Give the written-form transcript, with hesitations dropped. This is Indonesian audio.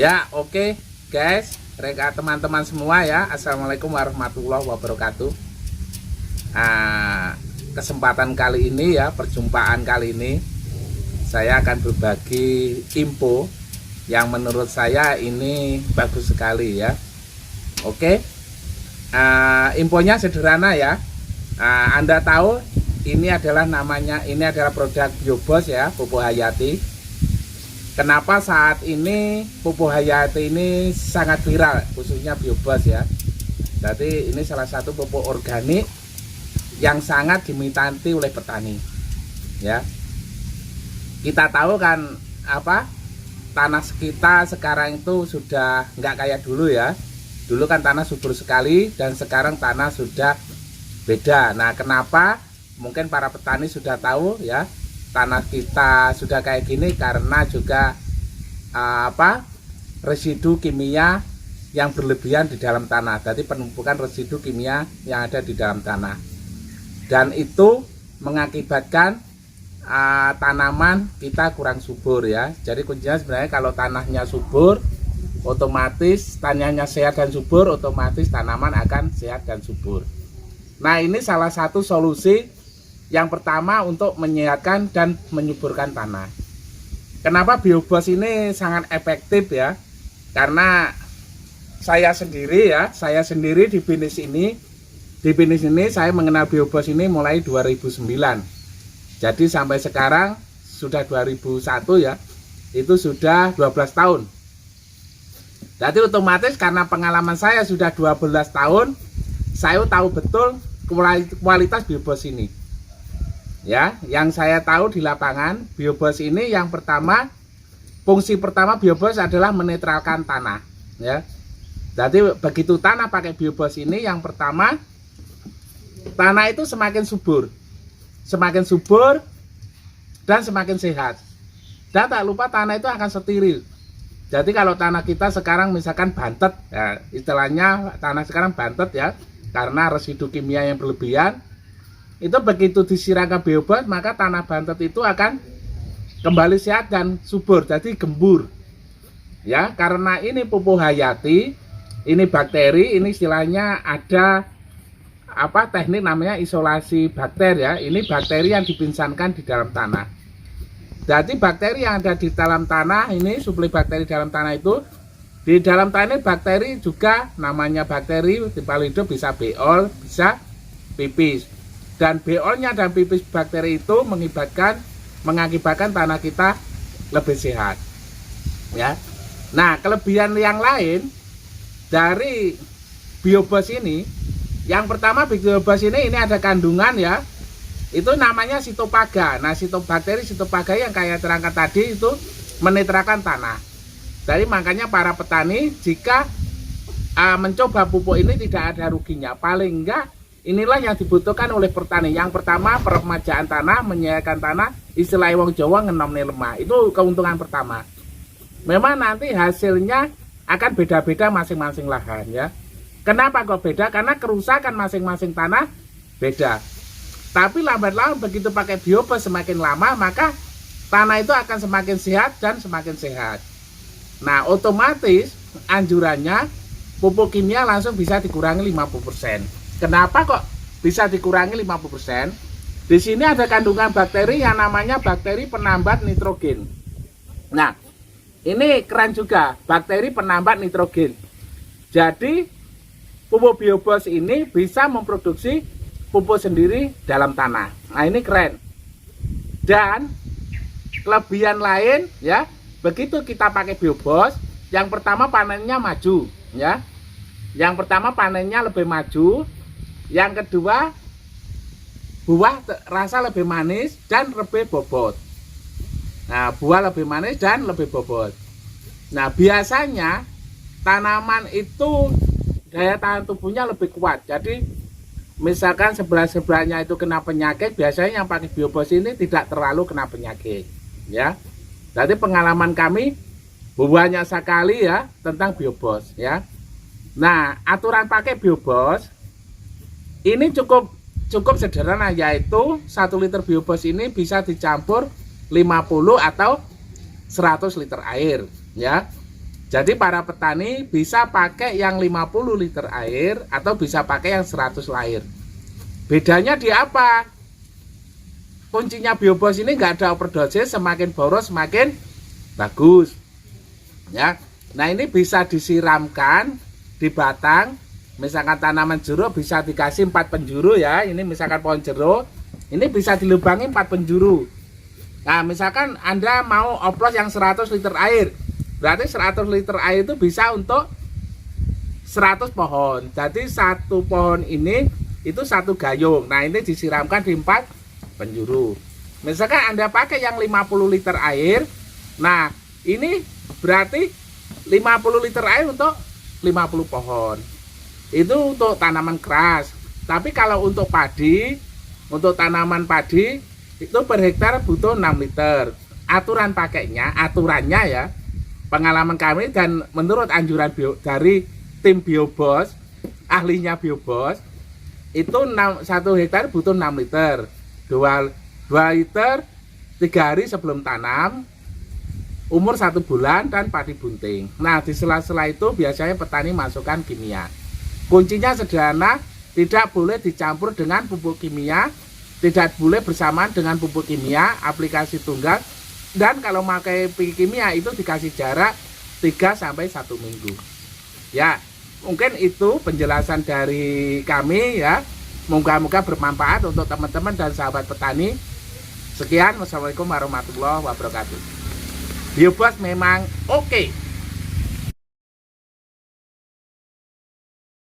Ya, oke, guys, mereka teman-teman semua ya. Assalamualaikum warahmatullahi wabarakatuh. Kesempatan kali ini ya, perjumpaan kali ini saya akan berbagi info yang menurut saya ini bagus sekali ya. Oke, infonya sederhana ya. Anda tahu ini adalah produk Biobos ya, pupuk hayati. Kenapa saat ini pupuk hayati ini sangat viral, khususnya Biobos ya. Jadi ini salah satu pupuk organik yang sangat diminati oleh petani ya. Kita tahu kan tanah kita sekarang itu sudah nggak kayak dulu ya. Dulu kan tanah subur sekali dan sekarang tanah sudah beda. Nah, kenapa? Mungkin para petani sudah tahu ya, tanah kita sudah kayak gini karena juga residu kimia yang berlebihan di dalam tanah. Jadi penumpukan residu kimia yang ada di dalam tanah, dan itu mengakibatkan tanaman kita kurang subur ya. Jadi kuncinya sebenarnya kalau tanahnya subur, otomatis tanahnya sehat dan subur, otomatis tanaman akan sehat dan subur. Nah, ini salah satu solusi yang pertama untuk menyehatkan dan menyuburkan tanah. Kenapa Biobos ini sangat efektif ya? Karena saya sendiri di bisnis ini saya mengenal Biobos ini mulai 2009. Jadi sampai sekarang sudah 2001 ya. Itu sudah 12 tahun. Jadi otomatis karena pengalaman saya sudah 12 tahun, saya tahu betul kualitas Biobos ini. Ya, yang saya tahu di lapangan, Biobos ini yang pertama, fungsi pertama Biobos adalah menetralkan tanah ya. Jadi begitu tanah pakai Biobos ini, yang pertama tanah itu semakin subur dan semakin sehat. Dan tak lupa tanah itu akan steril. Jadi kalau tanah kita sekarang misalkan bantet ya, istilahnya tanah sekarang bantet ya, karena residu kimia yang berlebihan. Itu begitu disiramkan Biobos, maka tanah bantet itu akan kembali sehat dan subur, jadi gembur ya. Karena ini pupuk hayati, ini bakteri, ini istilahnya ada teknik namanya isolasi bakteri ya. Ini bakteri yang dipinsankan di dalam tanah. Jadi bakteri yang ada di dalam tanah ini, suplai bakteri dalam tanah itu, di dalam tanah ini bakteri juga namanya bakteri, paling hidup bisa beol, bisa pipis. Dan beolnya dan pipis bakteri itu mengakibatkan tanah kita lebih sehat ya. Nah, kelebihan yang lain dari Biobos ini, yang pertama Biobos ini ada kandungan ya, itu namanya sitopaga. Nah, bakteri sitopaga yang kayak terangkat tadi itu menetralkan tanah. Jadi makanya para petani jika mencoba pupuk ini tidak ada ruginya. Paling enggak inilah yang dibutuhkan oleh petani. Yang pertama, peremajaan tanah, menyehatkan tanah, istilah wong Jawa ngenomne lemah. Itu keuntungan pertama. Memang nanti hasilnya akan beda-beda masing-masing lahan ya. Kenapa kok beda? Karena kerusakan masing-masing tanah beda. Tapi lambat laun begitu pakai Biobos semakin lama, maka tanah itu akan semakin sehat dan semakin sehat. Nah, otomatis anjurannya pupuk kimia langsung bisa dikurangi 50%. Kenapa kok bisa dikurangi 50%? Di sini ada kandungan bakteri yang namanya bakteri penambat nitrogen. Nah, ini keren juga, bakteri penambat nitrogen. Jadi, pupuk Biobos ini bisa memproduksi pupuk sendiri dalam tanah. Nah, ini keren. Dan kelebihan lain ya, begitu kita pakai Biobos, yang pertama panennya maju ya. Yang pertama panennya lebih maju. Yang kedua, buah rasa lebih manis dan lebih bobot. Nah, buah lebih manis dan lebih bobot. Nah, biasanya tanaman itu daya tahan tubuhnya lebih kuat. Jadi, misalkan sebelah-sebelahnya itu kena penyakit, biasanya yang pakai Biobos ini tidak terlalu kena penyakit. Ya, jadi pengalaman kami banyak sekali ya tentang Biobos ya. Nah, aturan pakai Biobos ini cukup sederhana, yaitu 1 liter Biobos ini bisa dicampur 50 atau 100 liter air ya. Jadi para petani bisa pakai yang 50 liter air atau bisa pakai yang 100 air. Bedanya di apa? Kuncinya Biobos ini nggak ada overdosis, semakin boros semakin bagus. Ya. Nah, ini bisa disiramkan di batang. Misalkan tanaman jeruk bisa dikasih 4 penjuru ya. Ini misalkan pohon jeruk, ini bisa dilubangi 4 penjuru. Nah, misalkan Anda mau oplos yang 100 liter air. Berarti 100 liter air itu bisa untuk 100 pohon. Jadi satu pohon ini itu satu gayung. Nah, ini disiramkan di 4 penjuru. Misalkan Anda pakai yang 50 liter air. Nah, ini berarti 50 liter air untuk 50 pohon. Itu untuk tanaman keras. Tapi kalau untuk padi, untuk tanaman padi itu per hektar butuh 6 liter. Aturannya ya, pengalaman kami dan menurut anjuran dari tim Biobos, ahlinya Biobos, itu 1 hektar butuh 6 liter. 2 liter 3 hari sebelum tanam, umur 1 bulan dan padi bunting. Nah, di sela-sela itu biasanya petani masukkan kimia. Kuncinya sederhana, tidak boleh dicampur dengan pupuk kimia, tidak boleh bersamaan dengan pupuk kimia, aplikasi tunggal, dan kalau pakai pupuk kimia itu dikasih jarak 3-1 minggu. Ya, mungkin itu penjelasan dari kami ya. Moga-moga bermanfaat untuk teman-teman dan sahabat petani. Sekian, wassalamualaikum warahmatullahi wabarakatuh. Biobos memang oke.